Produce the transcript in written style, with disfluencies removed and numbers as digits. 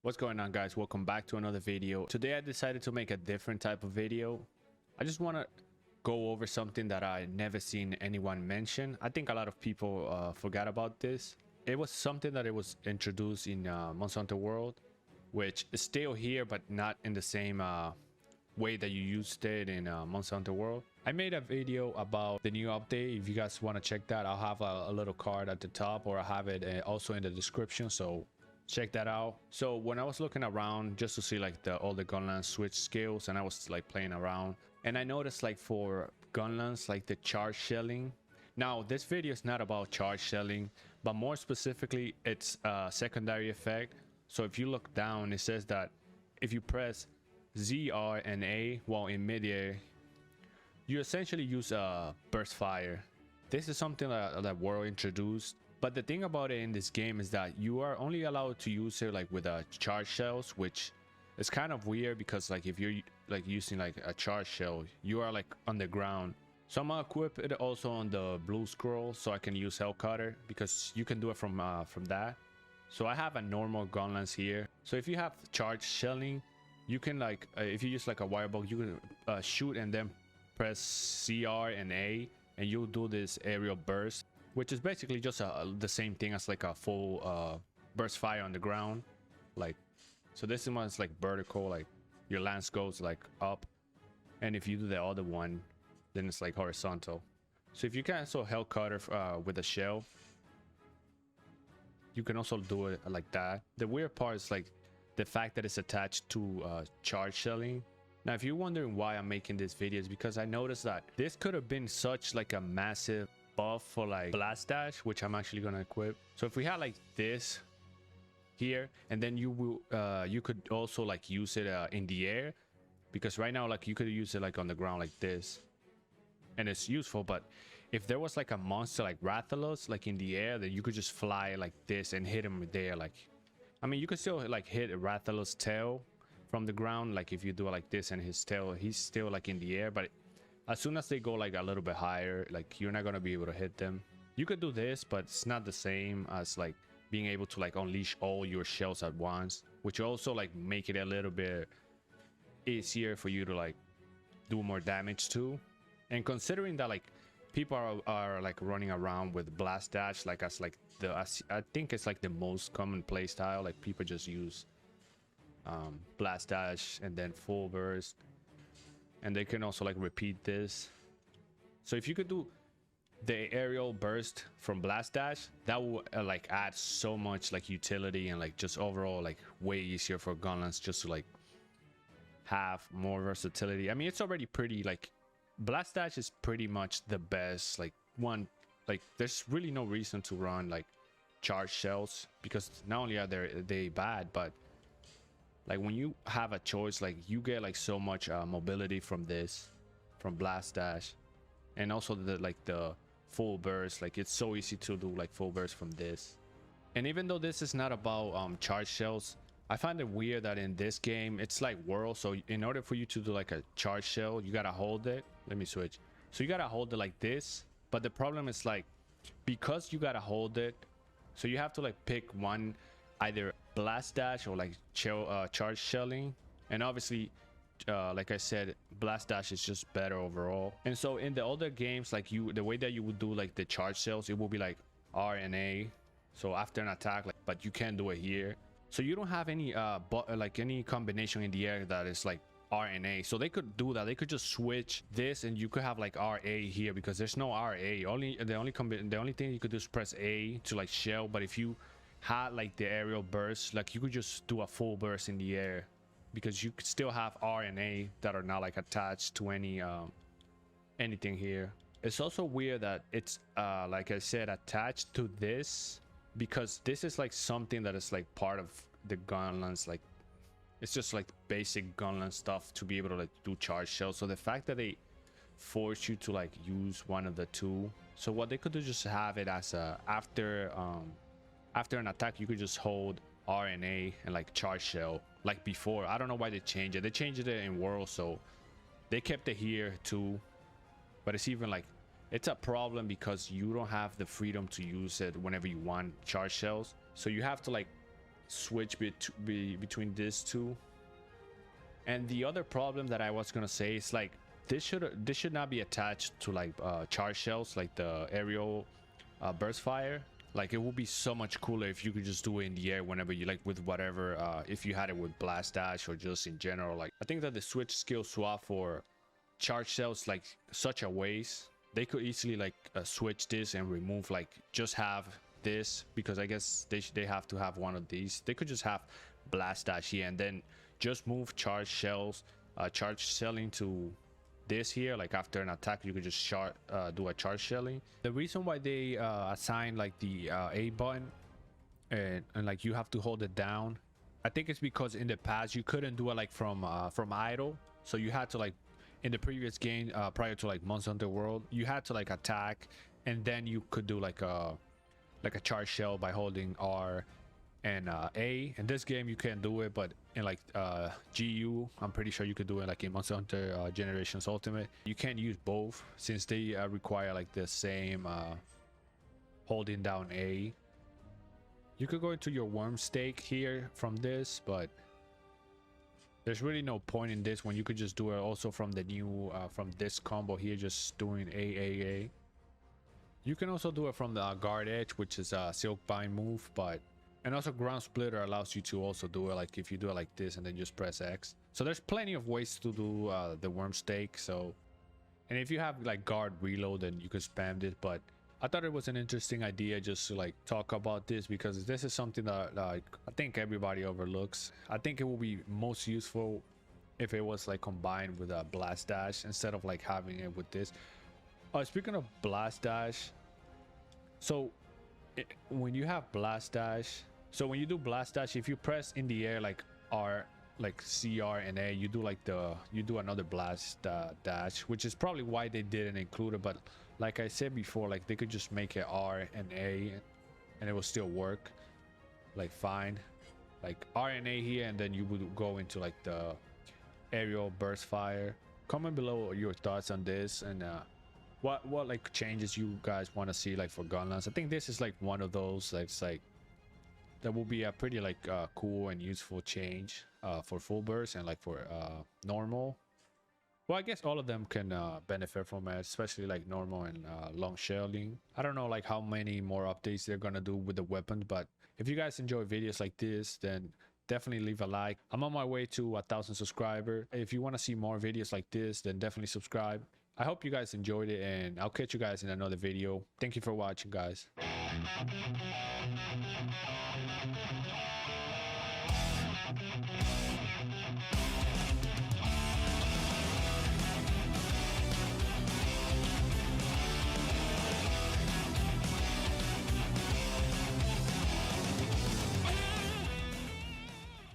What's going on, guys? Welcome back to another video. Today I decided to make a different type of video. I just want to go over something that I never seen anyone mention. I think a lot of people forgot about this. It was something that it was introduced in Monster Hunter World, which is still here but not in the same way that you used it in Monster Hunter World. I made a video about the new update. If you guys want to check that, I'll have a little card at the top, or I'll have it also in the description, so check that out. So when I was looking around just to see like all the Gunlance switch skills, and I was like playing around, and I noticed like for Gunlance, like the charge shelling. Now this video is not about charge shelling, but more specifically it's a secondary effect. So if you look down, it says that if you press Z, R, and A while in midair, you essentially use a burst fire. This is something that World introduced. But the thing about it in this game is that you are only allowed to use it like with charge shells, which is kind of weird because like if you're like using like a charge shell, you are like on the ground. So I'm gonna equip it also on the blue scroll so I can use Hellcutter, because you can do it from that. So I have a normal Gunlance here. So if you have charge shelling, you can like if you use like a wirebug, you can shoot and then press CR and A, and you'll do this aerial burst, which is basically just the same thing as like a full burst fire on the ground. Like, so this one is like vertical, like your lance goes like up, and if you do the other one, then it's like horizontal. So if you can also Hellcutter with a shell, you can also do it like that. The weird part is like the fact that it's attached to charge shelling. Now if you're wondering why I'm making this video, is because I noticed that this could have been such like a massive buff for like blast dash, which I'm actually gonna equip. So if we had like this here, and then you will you could also like use it in the air, because right now like you could use it like on the ground like this, and it's useful. But if there was like a monster like Rathalos like in the air, then you could just fly like this and hit him there. Like, I mean, you could still like hit Rathalos' tail from the ground, like if you do it like this, and his tail, he's still like in the air, but as soon as they go like a little bit higher, like you're not gonna be able to hit them. You could do this, but it's not the same as like being able to like unleash all your shells at once, which also like make it a little bit easier for you to like do more damage too. And considering that like people are like running around with blast dash like as like I think it's like the most common play style. Like people just use blast dash and then full burst, and they can also like repeat this. So if you could do the aerial burst from blast dash, that will like add so much like utility, and like just overall like way easier for Gunlance just to like have more versatility. I mean, it's already pretty like blast dash is pretty much the best like one. Like there's really no reason to run like charge shells, because not only are they bad, but like when you have a choice, like you get like so much mobility from this, from blast dash, and also the full burst. Like it's so easy to do like full burst from this. And even though this is not about charge shells, I find it weird that in this game it's like World. So in order for you to do like a charge shell, you gotta hold it. Let me switch. So you gotta hold it like this, but the problem is like because you gotta hold it, so you have to like pick one, either blast dash or like charge shelling. And obviously like I said, blast dash is just better overall. And so in the other games, like the way that you would do like the charge shells, it will be like R and A, so after an attack, like, but you can't do it here. So you don't have any like any combination in the air that is like R and A. So they could do that. They could just switch this, and you could have like RA here, because there's no RA. The only thing you could do is press A to like shell. But if you had like the aerial burst, like you could just do a full burst in the air, because you could still have R and A that are not like attached to any anything here. It's also weird that it's like I said, attached to this, because this is like something that is like part of the Gunlance. Like it's just like basic Gunlance stuff to be able to like do charge shells. So the fact that they force you to like use one of the two, so what they could do, just have it as a after an attack, you could just hold R and A and like charge shell like before. I don't know why they changed it. They changed it in World, so they kept it here too, but it's even like it's a problem because you don't have the freedom to use it whenever you want charge shells. So you have to like switch between these two. And the other problem that I was gonna say is like this should not be attached to like charge shells, like the aerial burst fire. Like it would be so much cooler if you could just do it in the air whenever you like, with whatever if you had it with blast dash or just in general. Like I think that the switch skill swap for charge shells like such a waste. They could easily like switch this and remove, like just have this, because I guess they have to have one of these. They could just have blast dash here and then just move charge shells, charge shelling to this here. Like after an attack you could just do a charge shelling. The reason why they assign like the A button and like you have to hold it down, I think it's because in the past you couldn't do it like from idle. So you had to like in the previous game prior to like Monster Hunter World, you had to like attack and then you could do like a charge shell by holding R and A. In this game you can't do it, but in like GU I'm pretty sure you could do it, like in Monster Hunter Generations Ultimate. You can't use both since they require like the same holding down A. You could go into your worm stake here from this, but there's really no point in this when you could just do it also from the new from this combo here, just doing A. You can also do it from the guard edge, which is a silk bind move, but and also ground splitter allows you to also do it like if you do it like this and then just press X. So there's plenty of ways to do the worm stake. So, and if you have like guard reload, then you could spam this. But I thought it was an interesting idea just to like talk about this, because this is something that like I think everybody overlooks. I think it will be most useful if it was like combined with a blast dash instead of like having it with this. Speaking of blast dash, so when you have blast dash, so when you do blast dash, if you press in the air like R, like CR and A, you do another blast dash, which is probably why they didn't include it. But like I said before, like they could just make it R and A and it will still work like fine, like R and A here, and then you would go into like the aerial burst fire. Comment below your thoughts on this and what like changes you guys want to see like for Gunlance. I think this is like one of those like it's like that will be a pretty like cool and useful change for full burst and like for normal. Well, I guess all of them can benefit from it, especially like normal and long shelling. I don't know like how many more updates they're gonna do with the weapons, but if you guys enjoy videos like this, then definitely leave a like. I'm on my way to 1,000 subscribers. If you want to see more videos like this, then definitely subscribe. I hope you guys enjoyed it, and I'll catch you guys in another video. Thank you for watching, guys.